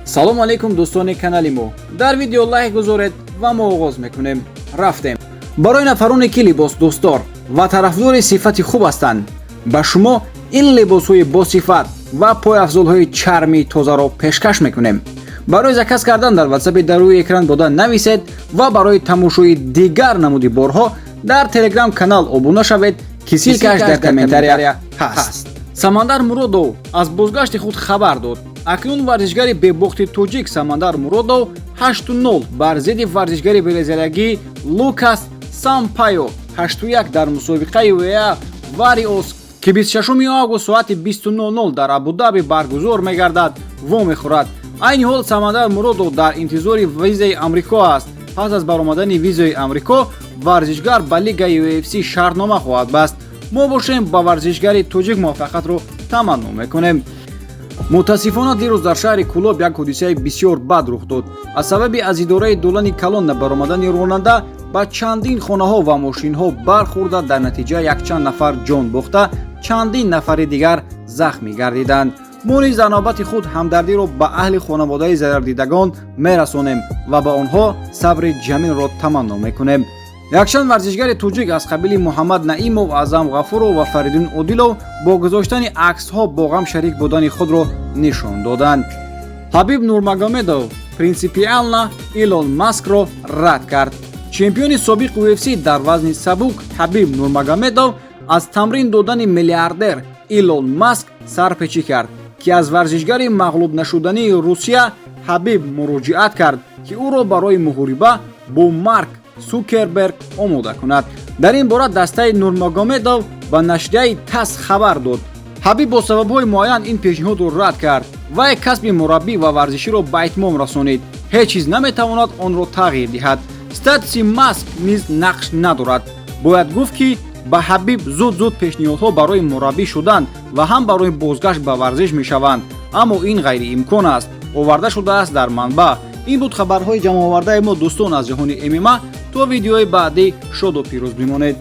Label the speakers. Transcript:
Speaker 1: салом алейкум дӯстони канали мо. дар видео лайк гузоред ва мо оғоз мекунем. рафтем. барои нафароне ки либосдӯстдор ва тарафдори сифати хуб ҳастанд, ба шумо ин либосҳои босифат ва пойафзолҳои чарми тозаро пешкаш мекунем. барои заказ кардан дар ватсапи дар рӯи экран бода нависед ва барои тамошои дигар намуди борҳо дар телеграм канал обуна шавед ки силкаш дар комментария ҳаст. Самандар Муродов аз бозгашти худ хабар дод. акнун варзишгари бебохти тоҷик Самандар Муродов 8-0 бар зидди варзишгари брезилиягӣ Лукас Сампайо 8-1 дар мусобиқаи УЕА Вариос ки 26 август соати 20:00 дар Абу-Даби баргузор мегардад вомехӯрад. айни ҳол Самандар Муродов дар интизори визаи Амрико аст. пас аз баромадани визаи Амрико варзишгар ба лигаи UFC шартнома хоҳад баст. мо бошем ба варзишгари тоҷик муваффақиятро таманно мекунем. мутаассифона дирӯз дар шаҳри Кӯлоб як ҳодисаи бисёр бад рух дод. аз сабаби аз идораи долани калон баромадани ронанда ба чандин хонаҳо ва мошинҳо бархӯрда дар натиҷа якчанд нафар ҷон бохта, чандин нафари дигар захмӣ гардиданд. мо низ дар навбати худ ҳамдардиро ба аҳли хонаводаи зарардидагон мерасонем ва ба онҳо сабри ҷамилро таманно мекунем. якчанд варзишгари тоҷик аз қабили Муҳаммад Наимов, Аъзам Ғафуров ва Фаридун Одилов бо гузоштани аксҳо бо ғам шарик будани худро нишон доданд. Ҳабиб Нурмагомедов принсипиална Илон Маскро рад кард. чемпиони собиқ UFC дар вазни сабук Ҳабиб Нурмагомедов аз тамрин додани миллиардер Илон Маск сарпечӣ кард ки аз варзишгари мағлуб нашудании Русия Ҳабиб муроҷиат кард ки ӯро барои муҳориба бо Марк Сукерберг омода кунад. дар ин бора дастаи Нурмагомедов ба нашрияи ТАСС хабар дод. Ҳабиб бо сабабҳои муайян ин пешниҳодро рад кард. вай касби мураббӣ ва варзиширо ба итмом расонид. ҳеҷ чиз наметавонад онро тағйир диҳад. статуси Маск низ нақш надорад. бояд гуфт ки ба Ҳабиб зуд пешниҳодҳо барои мураббӣ шуданд ва ҳам барои бозгашт ба варзиш мешаванд, аммо ин ғайриимкон аст, оварда шудааст дар манбаъ. ин буд хабарҳои ҷамъовардаи мо дӯстон аз ҷаҳони ММА. то видеои баъдӣ шоду пирӯз бимонед.